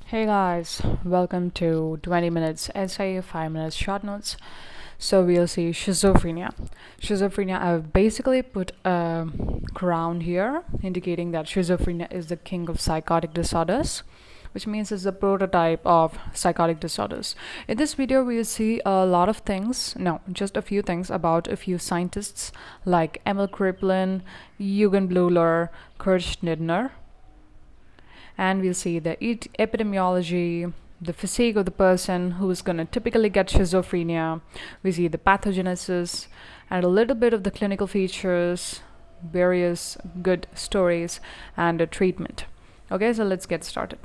Hey guys, welcome to 20 minutes essay, 5 minutes short notes. So we'll see schizophrenia. Schizophrenia, I've basically put a crown here indicating that schizophrenia is the king of psychotic disorders, which means it's the prototype of psychotic disorders. In this video, we'll see a lot of things, no, just a few things about a few scientists like Emil Kraepelin, Eugen Bleuler, Kurt Schnittner, and we'll see the epidemiology, the physique of the person who is going to typically get schizophrenia. We see the pathogenesis and a little bit of the clinical features, various good stories, and a treatment. Okay, so let's get started.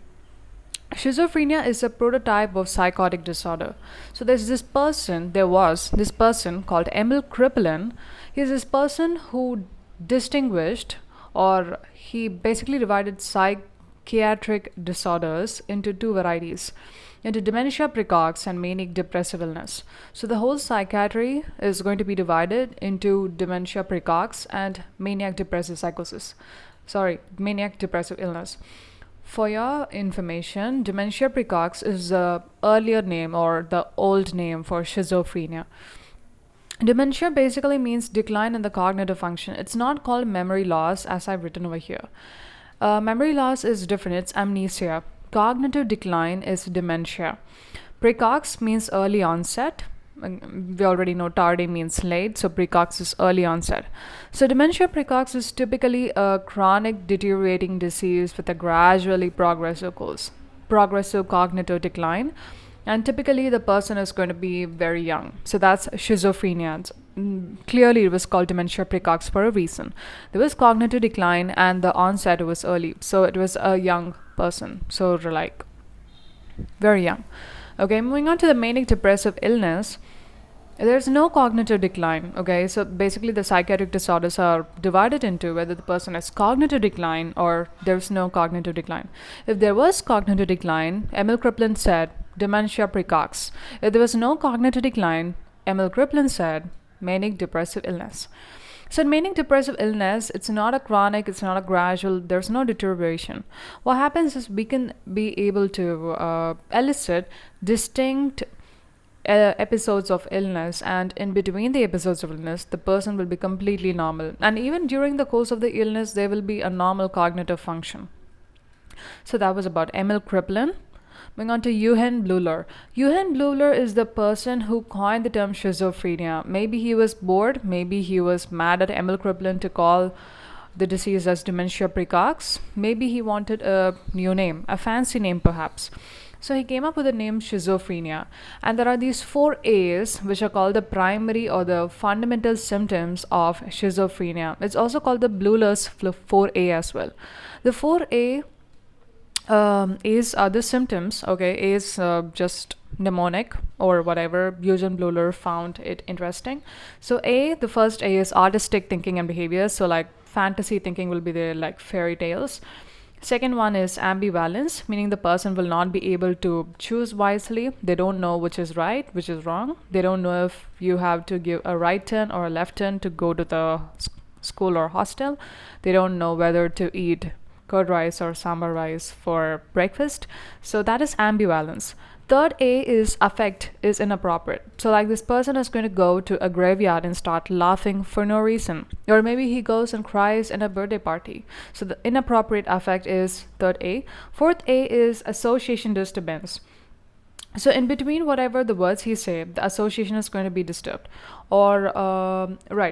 Schizophrenia is a prototype of psychotic disorder. So there was this person called Emil Kraepelin. He's this person who distinguished, or he basically divided psychiatric disorders into two varieties, into dementia precox and manic depressive illness. So the whole psychiatry is going to be divided into dementia precox and maniac depressive illness. For your information, dementia precox is the earlier name or the old name for schizophrenia. Dementia basically means decline in the cognitive function. It's not called memory loss as I've written over here. Memory loss is different, it's amnesia. Cognitive decline is dementia. Precox means early onset. We already know tardy means late, so precox is early onset. So dementia precox is typically a chronic deteriorating disease with a gradually progressive cognitive decline, and typically the person is going to be very young. So that's schizophrenia. Clearly it was called dementia precox for a reason. There was cognitive decline and the onset was early, so it was a young person, so like very young. Okay, moving on to the manic depressive illness. There's no cognitive decline. Okay, so basically the psychiatric disorders are divided into whether the person has cognitive decline or there's no cognitive decline. If there was cognitive decline, Emil Kraepelin said dementia precox. If there was no cognitive decline, Emil Kraepelin said manic depressive illness. So in manic depressive illness, it's not a chronic, it's not a gradual, there's no deterioration. What happens is we can be able to elicit distinct episodes of illness, and in between the episodes of illness, the person will be completely normal. And even during the course of the illness, there will be a normal cognitive function. So that was about Emil Kraepelin. Moving on to Eugen Bleuler. Eugen Bleuler is the person who coined the term schizophrenia. Maybe he was bored, maybe he was mad at Emil Kraepelin to call the disease as dementia precox. Maybe he wanted a new name, a fancy name perhaps. So he came up with the name schizophrenia. And there are these 4 A's, which are called the primary or the fundamental symptoms of schizophrenia. It's also called the Bleuler's 4A as well. The 4A A's are the symptoms. Okay, A is just mnemonic or whatever. Eugen Bleuler found it interesting. So the first A is artistic thinking and behavior. So like fantasy thinking will be there, like fairy tales. Second one is ambivalence, meaning the person will not be able to choose wisely. They don't know which is right, which is wrong. They don't know if you have to give a right turn or a left turn to go to the school or hostel. They don't know whether to eat curd rice or sambar rice for breakfast. So that is ambivalence. Third A is affect is inappropriate. So like this person is going to go to a graveyard and start laughing for no reason. Or maybe he goes and cries in a birthday party. So the inappropriate affect is third A. Fourth A is association disturbance. So in between whatever the words he said, the association is going to be disturbed. Or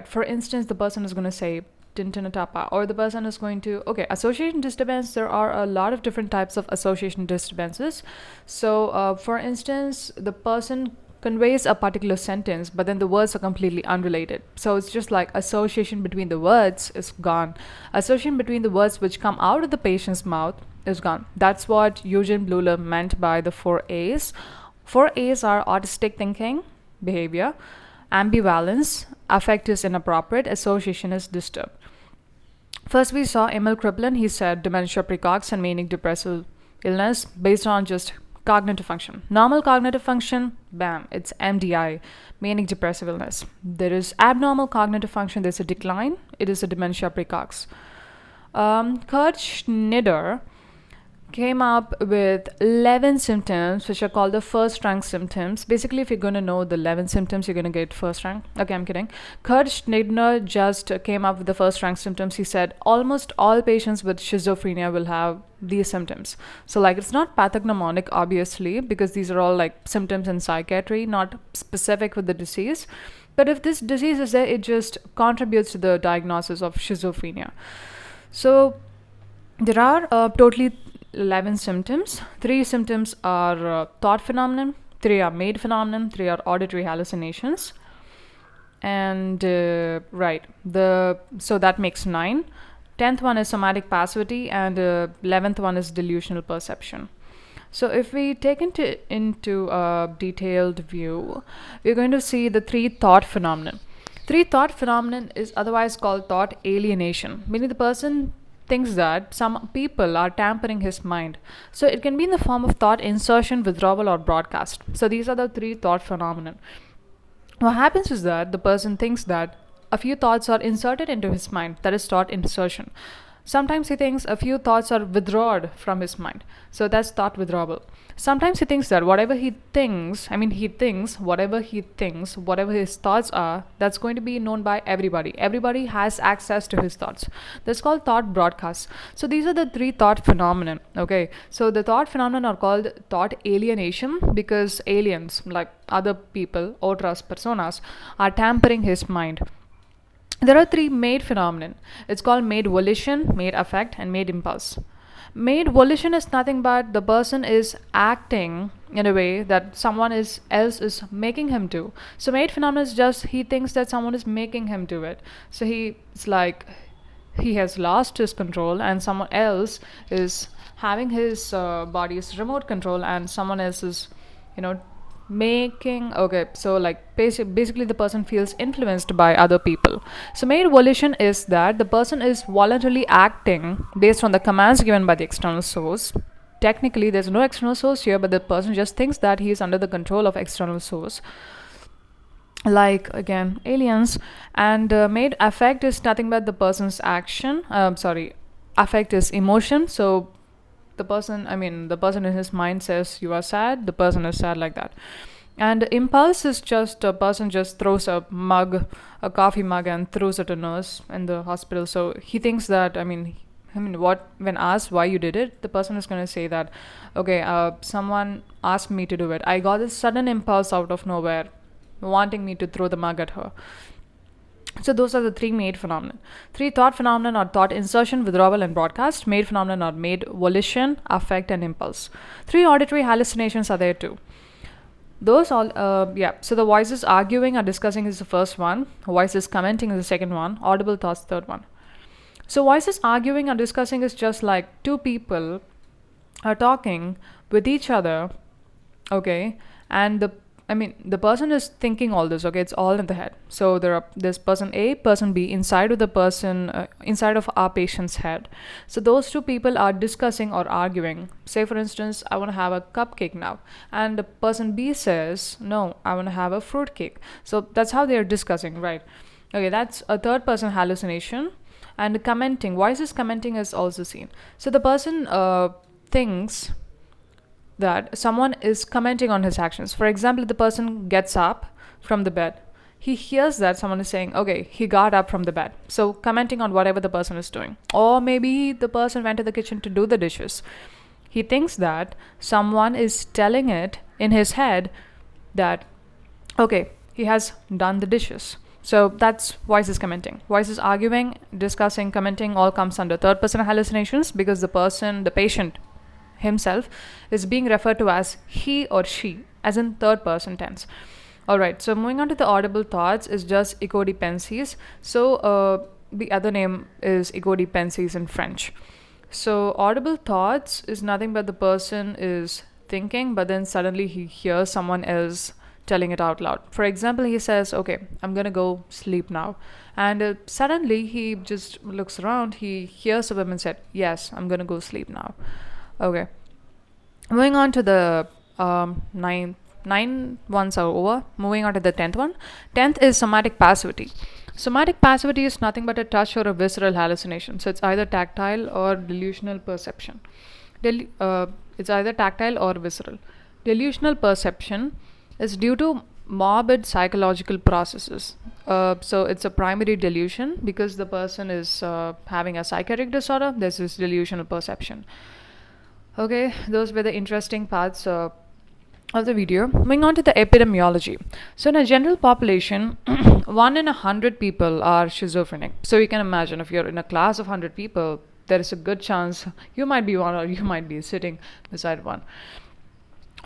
for instance, the person is going to say Tintinatapa, or the person is going to association disturbance. There are a lot of different types of association disturbances. So for instance, the person conveys a particular sentence, but then the words are completely unrelated. So it's just like association between the words is gone. Association between the words which come out of the patient's mouth is gone. That's what Eugen Bleuler meant by the 4 A's. 4 A's are artistic thinking, behavior, ambivalence, affect is inappropriate, association is disturbed. First we saw Emil Kraepelin. He said dementia precox and manic depressive illness based on just cognitive function. Normal cognitive function, bam, it's MDI, manic depressive illness. There is abnormal cognitive function, there's a decline, it is a dementia precox. Kurt Schnittner came up with 11 symptoms, which are called the first rank symptoms. Basically, if you're going to know the 11 symptoms, you're going to get first rank. Okay, I'm kidding. Kurt Schneidner just came up with the first rank symptoms. He said almost all patients with schizophrenia will have these symptoms. So, like, it's not pathognomonic, obviously, because these are all like symptoms in psychiatry, not specific with the disease. But if this disease is there, it just contributes to the diagnosis of schizophrenia. So, there are totally 11 symptoms. 3 symptoms are thought phenomenon, 3 are made phenomenon, 3 are auditory hallucinations. And right, so that makes 9. 10th one is somatic passivity, and 11th one is delusional perception. So if we take into a detailed view, we're going to see the 3 thought phenomenon. 3 thought phenomenon is otherwise called thought alienation, meaning the person thinks that some people are tampering his mind. So it can be in the form of thought insertion, withdrawal, or broadcast. So these are the 3 thought phenomenon. What happens is that the person thinks that a few thoughts are inserted into his mind, that is thought insertion. Sometimes he thinks a few thoughts are withdrawn from his mind, so that's thought withdrawal. Sometimes he thinks that whatever he thinks, whatever his thoughts are, that's going to be known by everybody. Everybody has access to his thoughts. That's called thought broadcast. So these are the 3 thought phenomenon. Okay, so the thought phenomenon are called thought alienation because aliens, like other people, otras personas, are tampering his mind. There are 3 made phenomenon. It's called made volition, made affect, and made impulse. Made volition is nothing but the person is acting in a way that someone else is making him do. So made phenomenon is just he thinks that someone is making him do it. So it's like he has lost his control and someone else is having his body's remote control, and someone else is, you know, making. Okay, so like basically the person feels influenced by other people. So made volition is that the person is voluntarily acting based on the commands given by the external source. Technically there's no external source here, but the person just thinks that he is under the control of external source, like again aliens. And made affect is nothing but the person's action. Affect is emotion. So the person in his mind says you are sad, the person is sad, like that. And impulse is just a person just throws a coffee mug, and throws at a nurse in the hospital. So he thinks that, what, when asked why you did it, the person is going to say that, okay, someone asked me to do it. I got this sudden impulse out of nowhere, wanting me to throw the mug at her. So those are the 3 made phenomenon. 3 thought phenomenon are thought insertion, withdrawal, and broadcast. Made phenomenon are made volition, affect, and impulse. 3 auditory hallucinations are there too. Those all, So the voices arguing or discussing is the first one. Voices commenting is the second one. Audible thoughts, third one. So voices arguing or discussing is just like 2 people are talking with each other. Okay, and the person is thinking all this. Okay, it's all in the head. So there's person A, person B inside of the person, inside of our patient's head. So those 2 people are discussing or arguing. Say for instance, I want to have a cupcake now, and the person B says, no, I want to have a fruit cake. So that's how they are discussing, right? Okay, that's a third person hallucination. And commenting, voices commenting is also seen. So the person thinks that someone is commenting on his actions. For example, the person gets up from the bed. He hears that someone is saying, okay, he got up from the bed. So commenting on whatever the person is doing. Or maybe the person went to the kitchen to do the dishes. He thinks that someone is telling it in his head that, okay, he has done the dishes. So that's voices commenting. Voices arguing, discussing, commenting all comes under third person hallucinations because the patient himself is being referred to as he or she, as in third person tense. Alright, so moving on to the audible thoughts is just echodipensies. So the other name is echodipensies in French. So audible thoughts is nothing but the person is thinking, but then suddenly he hears someone else telling it out loud. For example, he says, okay, I'm gonna go sleep now. And suddenly he just looks around, he hears a woman said, yes, I'm gonna go sleep now. Okay. Moving on to the 9 ones are over. Moving on to the 10th one. 10th is somatic passivity. Somatic passivity is nothing but a touch or a visceral hallucination. So it's either tactile or delusional perception. It's either tactile or visceral. Delusional perception is due to morbid psychological processes. So it's a primary delusion because the person is having a psychiatric disorder. There's this delusional perception. Okay, those were the interesting parts of the video. Moving on to the epidemiology. So, in a general population, 1 in 100 people are schizophrenic. So, you can imagine if you're in a class of 100 people, there is a good chance you might be one or you might be sitting beside one.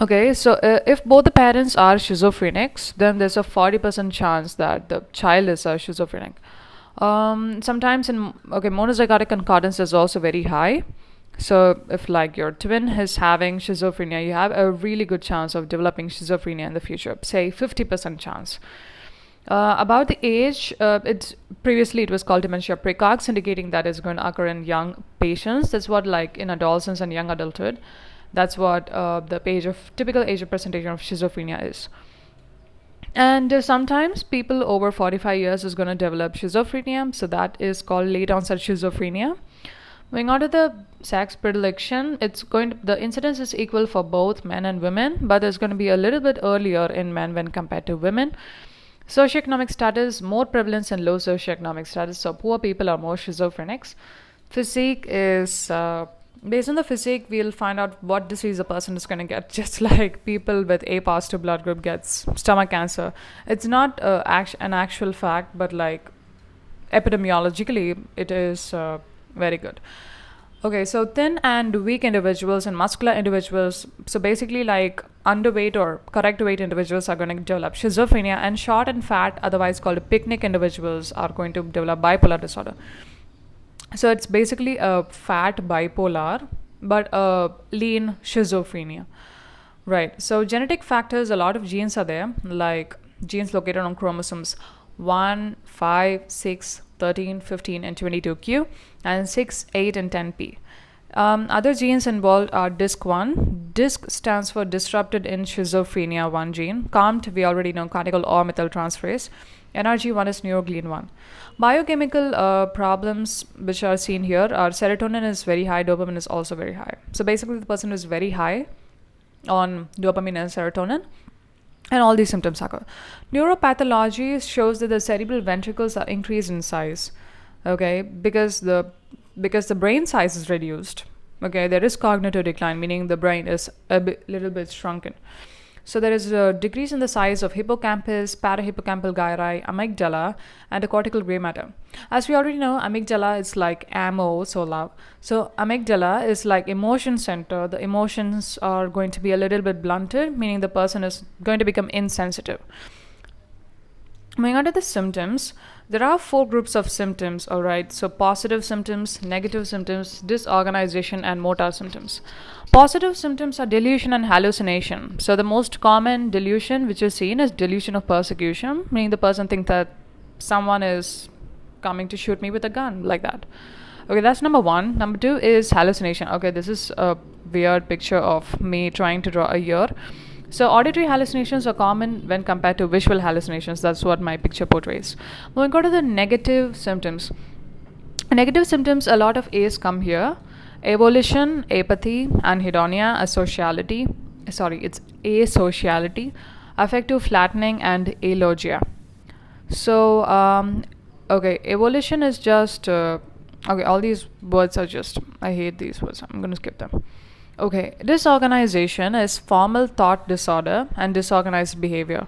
Okay, so if both the parents are schizophrenics, then there's a 40% chance that the child is a schizophrenic. Sometimes in monozygotic concordance is also very high. So if like your twin is having schizophrenia, you have a really good chance of developing schizophrenia in the future. Say 50% chance. About the age, it's previously it was called dementia precox, indicating that it's going to occur in young patients. That's what like in adolescence and young adulthood. That's what the typical age of presentation of schizophrenia is. And sometimes people over 45 years is going to develop schizophrenia, so that is called late onset schizophrenia. Moving on to the sex predilection, the incidence is equal for both men and women, but it's going to be a little bit earlier in men when compared to women. Socioeconomic status, more prevalence in low socioeconomic status, so poor people are more schizophrenics. Physique is based on the physique, we'll find out what disease a person is going to get. Just like people with A positive blood group gets stomach cancer, it's not an actual fact, but like epidemiologically, it is very good. Okay, so thin and weak individuals and muscular individuals, so basically like underweight or correct weight individuals are going to develop schizophrenia, and short and fat, otherwise called picnic individuals, are going to develop bipolar disorder. So it's basically a fat bipolar, but a lean schizophrenia. Right. So genetic factors, a lot of genes are there, like genes located on chromosomes 1, 5, 6, 13, 15, and 22q, and 6, 8, and 10p. Other genes involved are DISC1. DISC stands for disrupted in schizophrenia 1 gene. COMT, we already know, cortical ormethyltransferase. NRG1 is neuroglin 1. Biochemical problems which are seen here are serotonin is very high, dopamine is also very high. So basically the person is very high on dopamine and serotonin, and all these symptoms occur. Neuropathology shows that the cerebral ventricles are increased in size, okay, because the brain size is reduced. Okay, there is cognitive decline, meaning the brain is little bit shrunken. So there is a decrease in the size of hippocampus, parahippocampal gyri, amygdala, and the cortical gray matter. As we already know, amygdala is like ammo, so love. So amygdala is like emotion center. The emotions are going to be a little bit blunted, meaning the person is going to become insensitive. Moving on to the symptoms, there are 4 groups of symptoms, alright? So positive symptoms, negative symptoms, disorganization, and motor symptoms. Positive symptoms are delusion and hallucination. So the most common delusion which is seen is delusion of persecution, meaning the person thinks that someone is coming to shoot me with a gun, like that. Okay, that's number 1. Number 2 is hallucination. Okay, this is a weird picture of me trying to draw a ear. So auditory hallucinations are common when compared to visual hallucinations. That's what my picture portrays. Moving on to the negative symptoms. Negative symptoms, a lot of A's come here. Avolition, apathy, anhedonia, asociality. Sorry, it's asociality, affective flattening, and alogia. So, okay, avolition is just, okay, all these words are just, I hate these words. I'm going to skip them. Okay, disorganization is formal thought disorder and disorganized behavior.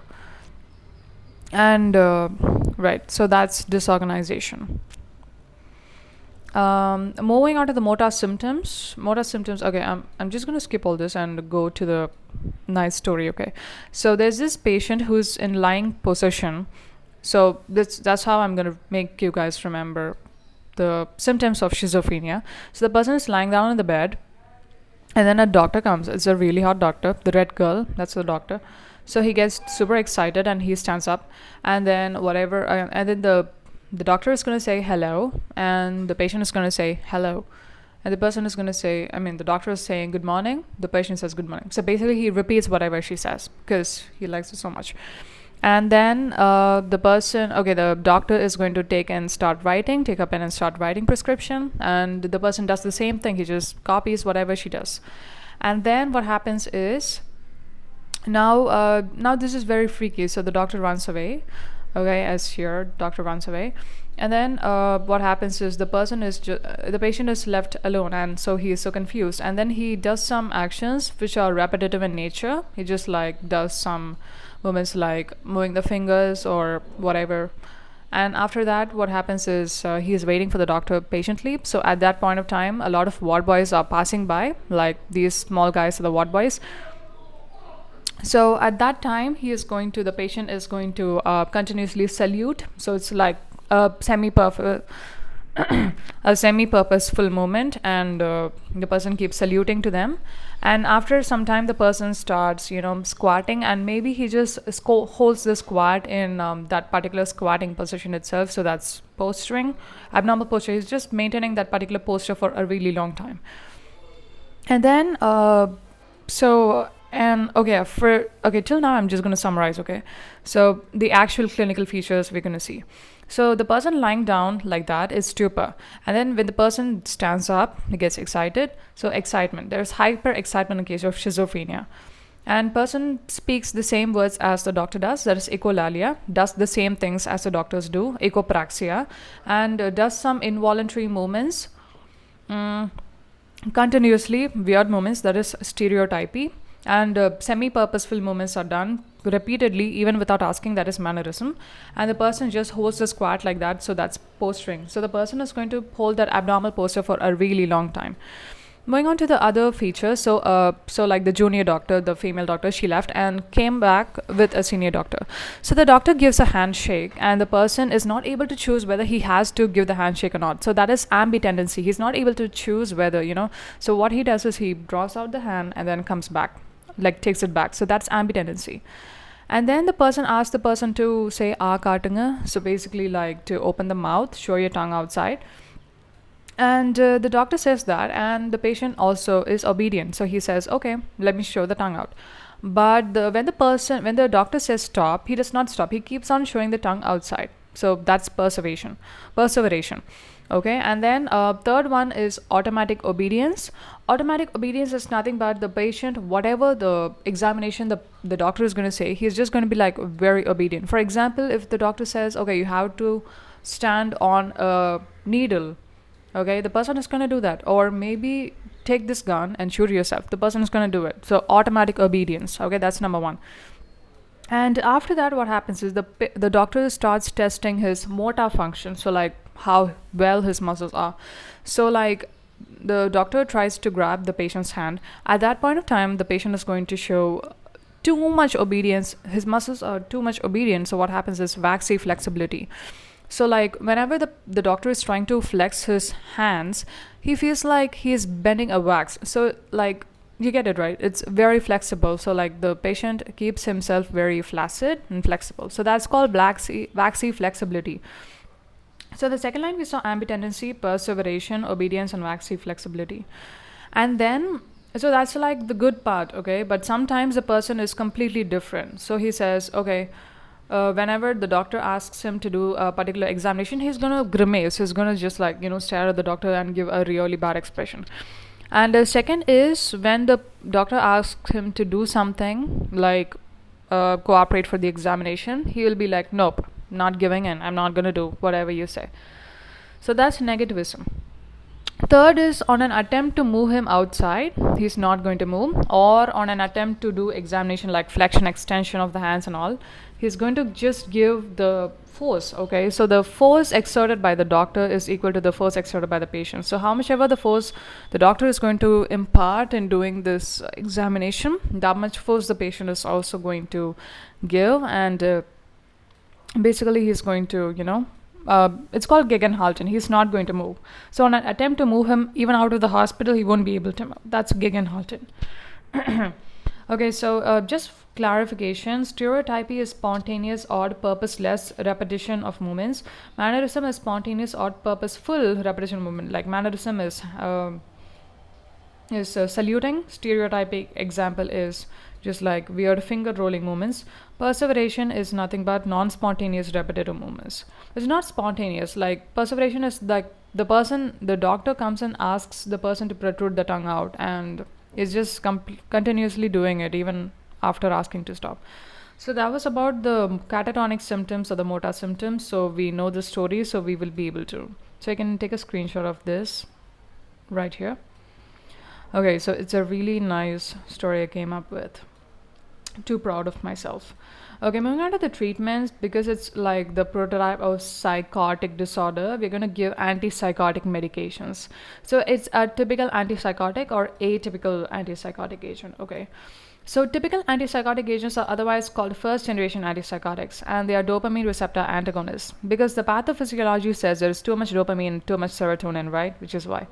And, right, so that's disorganization. Moving on to the motor symptoms. Okay, I'm just going to skip all this and go to the nice story, okay? So there's this patient who's in lying possession. So that's how I'm going to make you guys remember the symptoms of schizophrenia. So the person is lying down in the bed, and then a doctor comes. It's a really hot doctor, the red girl, that's the doctor. So he gets super excited and he stands up, and then and then the doctor is going to say hello, and the patient is going to say hello, and the person is going to say, the doctor is saying good morning, the patient says good morning. So basically he repeats whatever she says because he likes it so much. And then the doctor is going to take a pen and start writing prescription, and the person does the same thing. He just copies whatever she does. And then what happens is, now this is very freaky. So the doctor runs away. Okay, as here, doctor runs away, and then what happens is the patient is left alone, and so he is so confused. And then he does some actions which are repetitive in nature. He just like does some movements like moving the fingers or whatever. And after that, what happens is he is waiting for the doctor patiently. So at that point of time, a lot of ward boys are passing by, like these small guys are the ward boys. So at that time, the patient is going to continuously salute. So it's like a semi-purposeful movement, and the person keeps saluting to them. And after some time, the person starts, squatting, and maybe he just holds the squat in that particular squatting position itself. So that's posturing, abnormal posture. He's just maintaining that particular posture for a really long time. And then till now I'm just going to summarize. Okay, so the actual clinical features we're going to see. So the person lying down like that is stupor, and then when the person stands up, he gets excited. So excitement, there's hyper excitement in case of schizophrenia. And person speaks the same words as the doctor does, that is echolalia, does the same things as the doctors do, echopraxia, and does some involuntary movements, continuously weird movements, that is stereotypy. And semi-purposeful movements are done repeatedly even without asking, that is mannerism. And the person just holds the squat like that, so that's posturing. So the person is going to hold that abnormal posture for a really long time. Moving on to the other features, so like the junior doctor, the female doctor, she left and came back with a senior doctor. So the doctor gives a handshake, and the person is not able to choose whether he has to give the handshake or not. So that is ambitendency. He's not able to choose whether, So what he does is he draws out the hand and then comes back, like takes it back. So that's ambitendency. And then the person asks the person to say "aa kaatanga," so basically like to open the mouth, show your tongue outside. And the doctor says that, and the patient also is obedient. So he says, "Okay, let me show the tongue out." But when the doctor says stop, he does not stop. He keeps on showing the tongue outside. So that's perseveration. Okay, and then third one is automatic obedience. Automatic obedience is nothing but the patient, whatever the examination the doctor is going to say, he's just going to be like very obedient. For example, if the doctor says, okay, you have to stand on a needle, okay, the person is going to do that. Or maybe take this gun and shoot yourself, the person is going to do it. So automatic obedience, okay, that's number one. And after that, what happens is the doctor starts testing his motor function, so like how well his muscles are. So like the doctor tries to grab the patient's hand. At that point of time, the patient is going to show too much obedience. His muscles are too much obedient. So what happens is waxy flexibility. So like whenever the doctor is trying to flex his hands, he feels like he's bending a wax. So like, you get it, right? It's very flexible. So like the patient keeps himself very flaccid and flexible. So that's called waxy flexibility. So the second line we saw ambitendency, perseveration, obedience, and waxy flexibility. And then, so that's like the good part, okay? But sometimes the person is completely different. So he says, okay, whenever the doctor asks him to do a particular examination, he's going to grimace. He's going to just like, stare at the doctor and give a really bad expression. And the second is when the doctor asks him to do something like cooperate for the examination, he will be like, nope, not giving in. I'm not going to do whatever you say. So that's negativism. Third is on an attempt to move him outside, he's not going to move. Or on an attempt to do examination like flexion, extension of the hands and all, he's going to just give the force, okay? So the force exerted by the doctor is equal to the force exerted by the patient. So how much ever the force the doctor is going to impart in doing this examination, that much force the patient is also going to give. And basically he's going to, it's called Gegenhalten. He's not going to move. So on an attempt to move him even out of the hospital, he won't be able to move. That's Gegenhalten. Okay, so just clarification. Stereotypy is spontaneous, odd, purposeless repetition of movements. Mannerism is spontaneous, odd, purposeful repetition of movement. Like mannerism is saluting. Stereotypic example is just like weird finger rolling movements. Perseveration is nothing but non spontaneous repetitive movements. It's not spontaneous. Like perseveration is like the doctor comes and asks the person to protrude the tongue out, and is just continuously doing it even after asking to stop. So that was about the catatonic symptoms or the motor symptoms. So we know the story, so we will be able to. So I can take a screenshot of this right here. Okay, so it's a really nice story I came up with. Too proud of myself. Okay, moving on to the treatments, because it's like the prototype of psychotic disorder, we're going to give antipsychotic medications. So it's a typical antipsychotic or atypical antipsychotic agent. Okay. So typical antipsychotic agents are otherwise called first generation antipsychotics, and they are dopamine receptor antagonists because the pathophysiology says there is too much dopamine, too much serotonin, right? Which is why.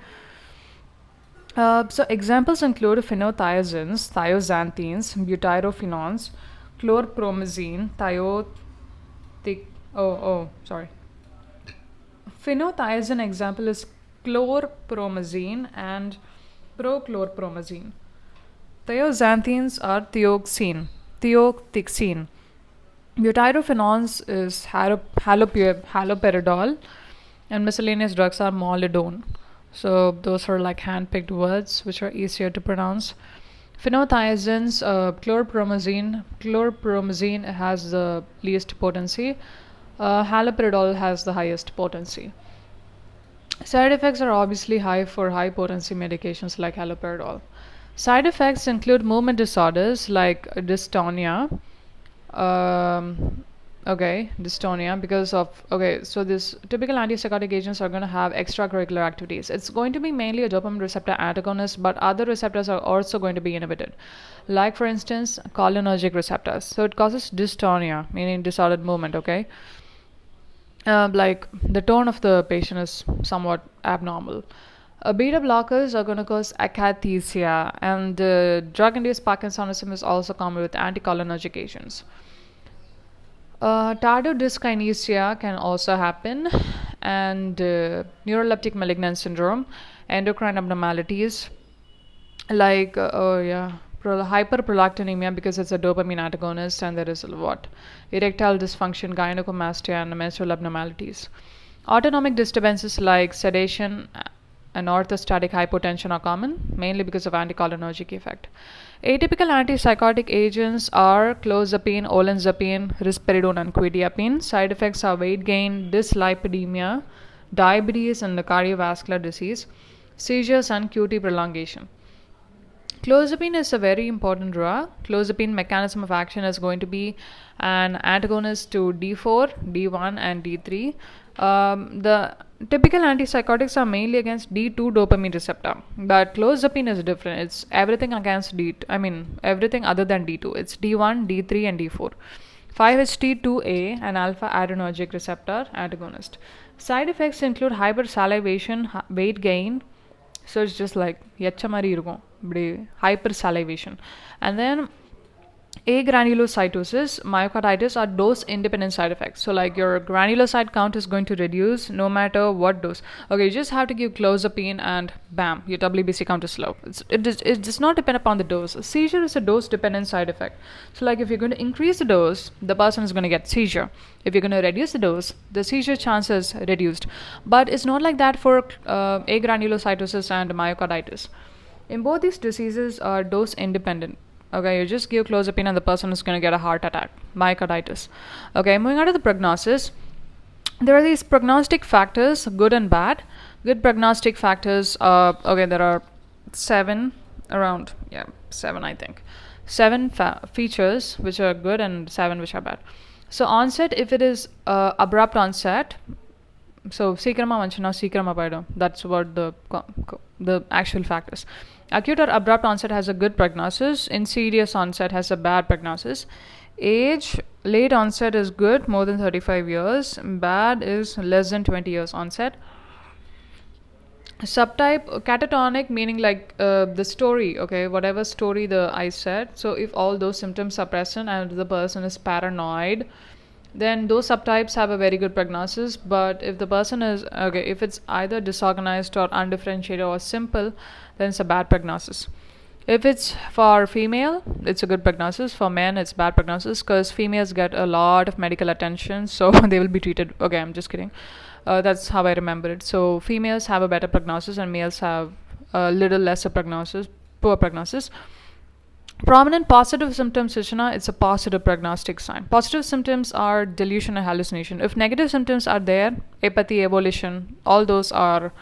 So examples include phenothiazines, thioxanthines, butyrofenones, chlorpromazine, sorry. Phenothiazine example is chlorpromazine and prochlorpromazine. Thioxanthines are thiotixine. Butyrofenones is haloperidol, and miscellaneous drugs are molidone. So those are like hand-picked words which are easier to pronounce. Phenothiazines, chlorpromazine has the least potency. Haloperidol has the highest potency. Side effects are obviously high for high potency medications like haloperidol. Side effects include movement disorders like dystonia. Dystonia because of so this typical antipsychotic agents are going to have extracurricular activities. It's going to be mainly a dopamine receptor antagonist, but other receptors are also going to be inhibited, like for instance cholinergic receptors. So it causes dystonia, meaning disordered movement. Like the tone of the patient is somewhat abnormal. Beta blockers are going to cause akathisia, and drug-induced Parkinsonism is also common with anticholinergic agents. Tardive dyskinesia can also happen, and neuroleptic malignant syndrome, endocrine abnormalities like hyperprolactinemia because it's a dopamine antagonist, and there is erectile dysfunction, gynecomastia, and menstrual abnormalities. Autonomic disturbances like sedation and orthostatic hypotension are common, mainly because of anticholinergic effect. Atypical antipsychotic agents are clozapine, olanzapine, risperidone, and quetiapine. Side effects are weight gain, dyslipidemia, diabetes, and cardiovascular disease, seizures, and QT prolongation. Clozapine is a very important drug. Clozapine mechanism of action is going to be an antagonist to D4, D1, and D3. The typical antipsychotics are mainly against D2 dopamine receptor, but clozapine is different. It's everything against everything other than D2. It's D1, D3, and D4. 5-HT2A, an alpha adrenergic receptor antagonist. Side effects include hypersalivation, weight gain. So it's just like hypersalivation, and then agranulocytosis, myocarditis are dose-independent side effects. So like your granulocyte count is going to reduce no matter what dose. Okay, you just have to give clozapine and bam, your WBC count is low. It does not depend upon the dose. A seizure is a dose-dependent side effect. So like if you're going to increase the dose, the person is going to get seizure. If you're going to reduce the dose, the seizure chance is reduced. But it's not like that for agranulocytosis and myocarditis. In both these diseases are dose-independent. Okay, you just give clozapine and the person is going to get a heart attack, myocarditis. Okay, moving on to the prognosis. There are these prognostic factors, good and bad. Good prognostic factors, there are seven I think. Seven features which are good and seven which are bad. So onset, if it is abrupt onset, so சீக்கிரமா வந்துச்சுன்னா சீக்கிரமா போயிடும். That's what the actual factors. Acute or abrupt onset has a good prognosis. Insidious onset has a bad prognosis. Age, late onset is good, more than 35 years. Bad is less than 20 years onset. Subtype, catatonic, meaning like the story, okay, whatever story I said. So if all those symptoms are present and the person is paranoid, then those subtypes have a very good prognosis. But if the person is if it's either disorganized or undifferentiated or simple, then it's a bad prognosis. If it's for female, it's a good prognosis. For men, it's bad prognosis because females get a lot of medical attention, so they will be treated. Okay, I'm just kidding. That's how I remember it. So females have a better prognosis, and males have a little lesser prognosis, poor prognosis. Prominent positive symptoms, Sushana, it's a positive prognostic sign. Positive symptoms are delusion and hallucination. If negative symptoms are there, apathy, evolution, all those are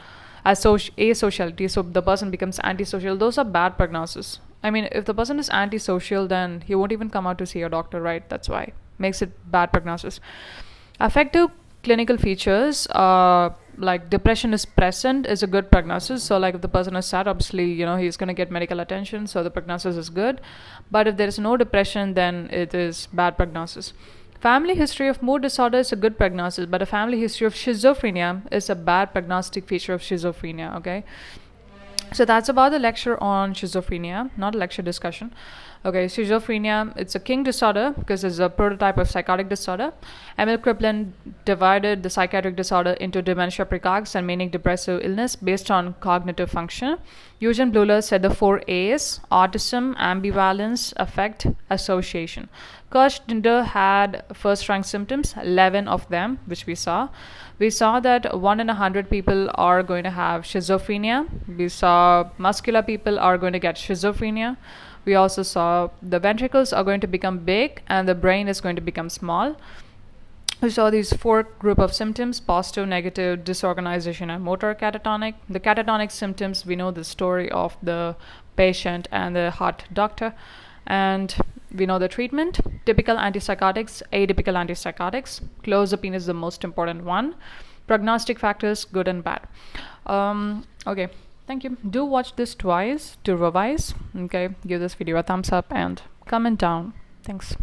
asociality, so the person becomes antisocial, those are bad prognosis. I mean, if the person is antisocial, then he won't even come out to see a doctor, right? That's why. Makes it bad prognosis. Affective clinical features, like depression is present, is a good prognosis. So like if the person is sad, obviously he's going to get medical attention, so the prognosis is good. But if there is no depression, then it is bad prognosis. Family history of mood disorder is a good prognosis, but a family history of schizophrenia is a bad prognostic feature of schizophrenia. Okay, so that's about the lecture on schizophrenia, not a lecture discussion. Okay, schizophrenia, it's a king disorder because it's a prototype of psychotic disorder. Emil Kraepelin divided the psychiatric disorder into dementia precox and manic depressive illness based on cognitive function. Eugen Bleuler said the 4 A's: autism, ambivalence, affect, association. Kurt Schnider had first rank symptoms, 11 of them, which we saw. We saw that 1 in 100 people are going to have schizophrenia. We saw muscular people are going to get schizophrenia. We also saw the ventricles are going to become big and the brain is going to become small. We saw these 4 group of symptoms: positive, negative, disorganization, and motor catatonic. The catatonic symptoms, we know the story of the patient and the heart doctor, and we know the treatment: typical antipsychotics, atypical antipsychotics. Clozapine is the most important one. Prognostic factors, good and bad. Okay, thank you. Do watch this twice to revise. Okay, give this video a thumbs up and comment down. Thanks.